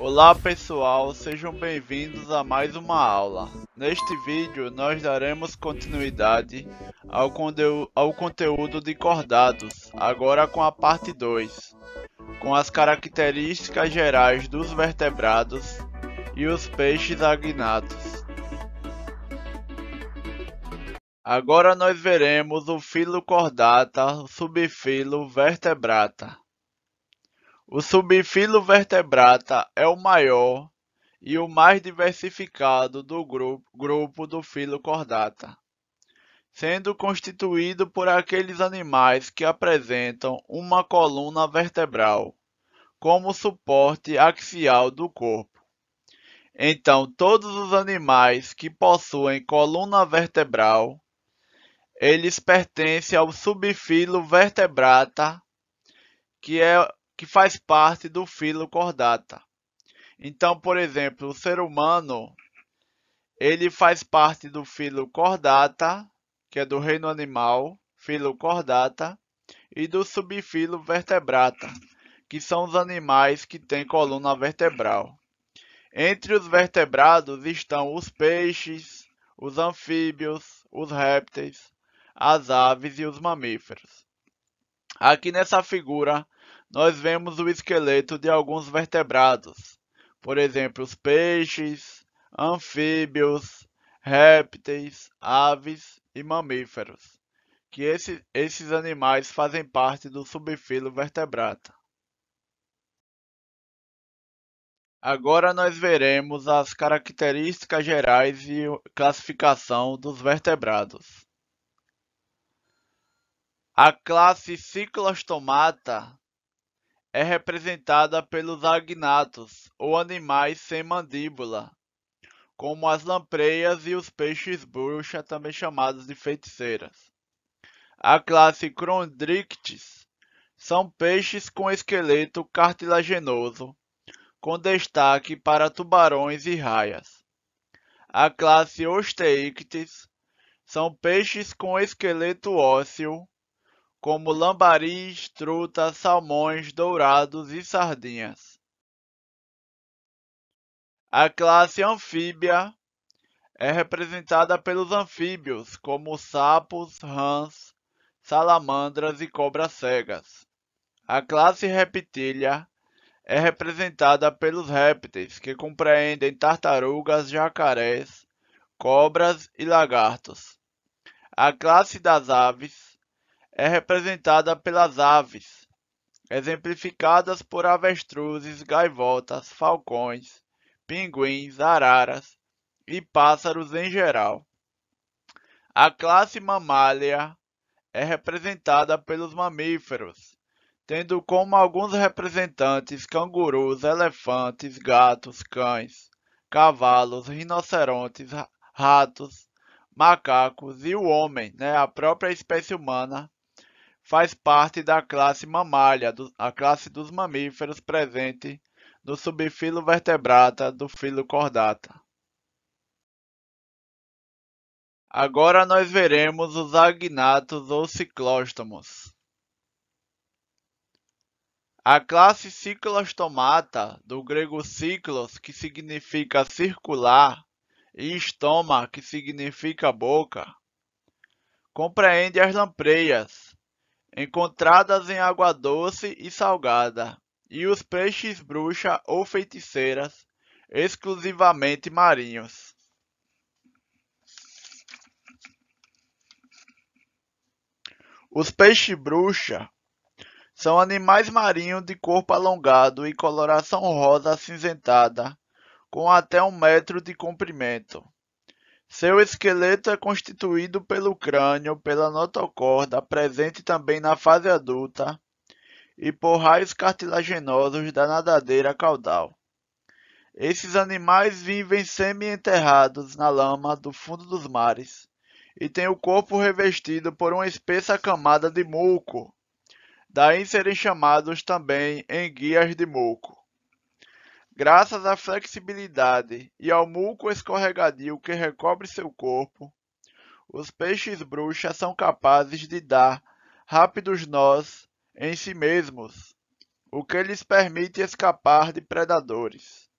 Olá pessoal, sejam bem-vindos a mais uma aula. Neste vídeo nós daremos continuidade ao conteúdo de cordados, agora com a parte 2, com as características gerais dos vertebrados e os peixes agnatos. Agora nós veremos o filo Chordata, o subfilo Vertebrata. O subfilo Vertebrata é o maior e o mais diversificado do grupo do filo Chordata, sendo constituído por aqueles animais que apresentam uma coluna vertebral como suporte axial do corpo. Então, todos os animais que possuem coluna vertebral, eles pertencem ao subfilo Vertebrata, que faz parte do filo Chordata. Então, por exemplo, o ser humano, ele faz parte do filo Chordata, que é do reino animal, filo Chordata, e do subfilo Vertebrata, que são os animais que têm coluna vertebral. Entre os vertebrados estão os peixes, os anfíbios, os répteis, as aves e os mamíferos. Aqui nessa figura, nós vemos o esqueleto de alguns vertebrados, por exemplo, os peixes, anfíbios, répteis, aves e mamíferos, que esses animais fazem parte do subfilo Vertebrata. Agora nós veremos as características gerais e classificação dos vertebrados. A classe Cyclostomata é representada pelos agnatos, ou animais sem mandíbula, como as lampreias e os peixes-bruxa, também chamados de feiticeiras. A classe Chondrichthyes são peixes com esqueleto cartilaginoso, com destaque para tubarões e raias. A classe Osteichthyes são peixes com esqueleto ósseo, como lambaris, trutas, salmões, dourados e sardinhas. A classe anfíbia é representada pelos anfíbios, como sapos, rãs, salamandras e cobras cegas. A classe reptília é representada pelos répteis, que compreendem tartarugas, jacarés, cobras e lagartos. A classe das aves é representada pelas aves, exemplificadas por avestruzes, gaivotas, falcões, pinguins, araras e pássaros em geral. A classe mamália é representada pelos mamíferos, tendo como alguns representantes cangurus, elefantes, gatos, cães, cavalos, rinocerontes, ratos, macacos e o homem, a própria espécie humana, faz parte da classe mamália, a classe dos mamíferos presente no subfilo Vertebrata do filo Chordata. Agora nós veremos os agnatos ou ciclóstomos. A classe Cyclostomata, do grego ciclos, que significa circular, e estoma, que significa boca, compreende as lampreias, encontradas em água doce e salgada, e os peixes-bruxa ou feiticeiras, exclusivamente marinhos. Os peixes-bruxa são animais marinhos de corpo alongado e coloração rosa acinzentada, com até 1 metro de comprimento. Seu esqueleto é constituído pelo crânio, pela notocorda, presente também na fase adulta, e por raios cartilaginosos da nadadeira caudal. Esses animais vivem semi-enterrados na lama do fundo dos mares e têm o corpo revestido por uma espessa camada de muco, daí serem chamados também enguias de muco. Graças à flexibilidade e ao muco escorregadio que recobre seu corpo, os peixes-bruxa são capazes de dar rápidos nós em si mesmos, o que lhes permite escapar de predadores.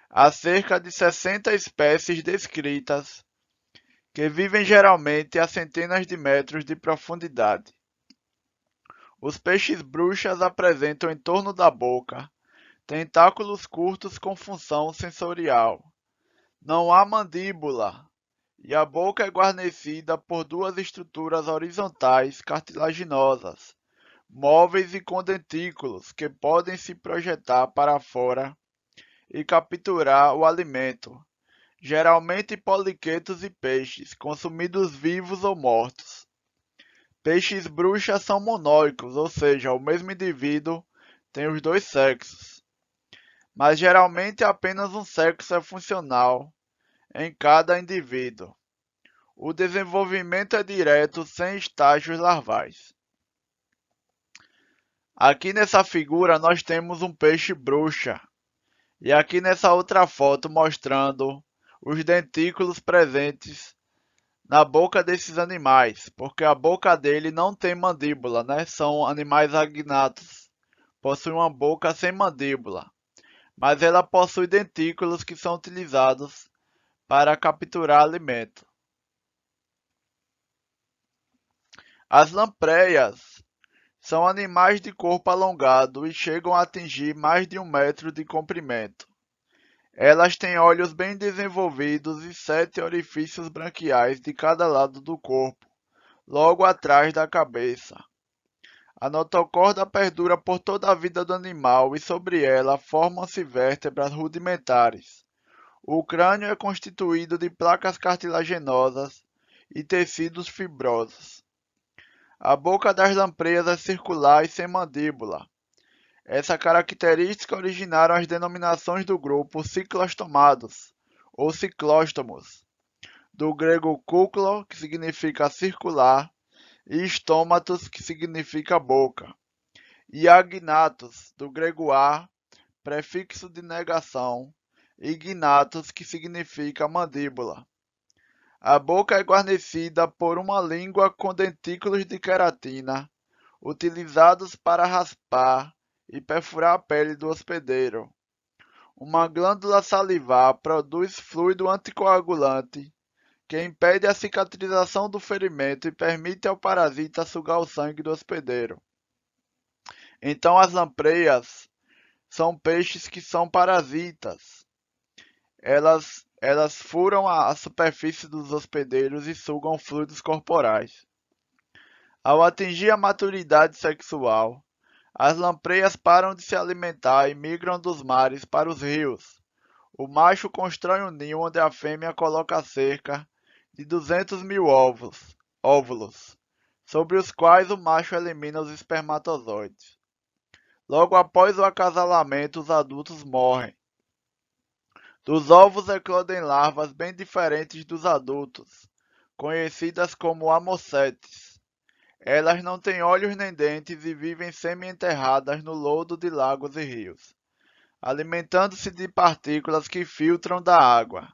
Há cerca de 60 espécies descritas, que vivem geralmente a centenas de metros de profundidade. Os peixes-bruxas apresentam em torno da boca tentáculos curtos com função sensorial. Não há mandíbula, e a boca é guarnecida por duas estruturas horizontais cartilaginosas, móveis e com dentículos que podem se projetar para fora e capturar o alimento, geralmente poliquetos e peixes, consumidos vivos ou mortos. Peixes-bruxas são monóicos, ou seja, o mesmo indivíduo tem os dois sexos, mas geralmente apenas um sexo é funcional em cada indivíduo. O desenvolvimento é direto, sem estágios larvais. Aqui nessa figura nós temos um peixe-bruxa, e aqui nessa outra foto mostrando os dentículos presentes na boca desses animais, porque a boca dele não tem mandíbula, né? São animais agnatos, possuem uma boca sem mandíbula, mas ela possui dentículos que são utilizados para capturar alimento. As lampreias são animais de corpo alongado e chegam a atingir mais de 1 metro de comprimento. Elas têm olhos bem desenvolvidos e 7 orifícios branquiais de cada lado do corpo, logo atrás da cabeça. A notocorda perdura por toda a vida do animal e sobre ela formam-se vértebras rudimentares. O crânio é constituído de placas cartilaginosas e tecidos fibrosos. A boca das lampreias é circular e sem mandíbula. Essa característica originaram as denominações do grupo ciclostomados, ou ciclóstomos, do grego kuklo, que significa circular, e stômatos, que significa boca, e agnatos, do grego a, prefixo de negação, e gnatos, que significa mandíbula. A boca é guarnecida por uma língua com dentículos de queratina, utilizados para raspar e perfurar a pele do hospedeiro. Uma glândula salivar produz fluido anticoagulante que impede a cicatrização do ferimento e permite ao parasita sugar o sangue do hospedeiro. Então as lampreias são peixes que são parasitas. Elas furam a superfície dos hospedeiros e sugam fluidos corporais. Ao atingir a maturidade sexual, as lampreias param de se alimentar e migram dos mares para os rios. O macho constrói um ninho onde a fêmea coloca cerca de 200 mil óvulos, sobre os quais o macho elimina os espermatozoides. Logo após o acasalamento, os adultos morrem. Dos ovos eclodem larvas bem diferentes dos adultos, conhecidas como amocetes. Elas não têm olhos nem dentes e vivem semi-enterradas no lodo de lagos e rios, alimentando-se de partículas que filtram da água.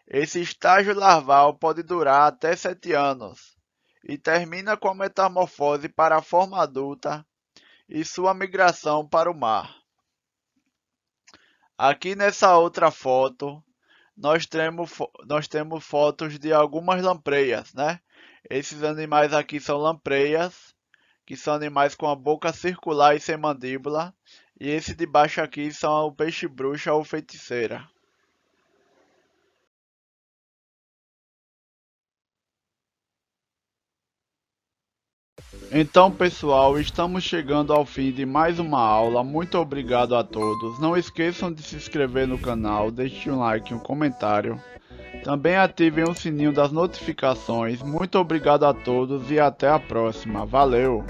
Esse estágio larval pode durar até 7 anos e termina com a metamorfose para a forma adulta e sua migração para o mar. Aqui nessa outra foto, nós temos fotos de algumas lampreias, né? Esses animais aqui são lampreias, que são animais com a boca circular e sem mandíbula. E esse de baixo aqui são o peixe-bruxa ou feiticeira. Então, pessoal, estamos chegando ao fim de mais uma aula. Muito obrigado a todos. Não esqueçam de se inscrever no canal, deixem um like e um comentário. Também ativem o sininho das notificações. Muito obrigado a todos e até a próxima. Valeu!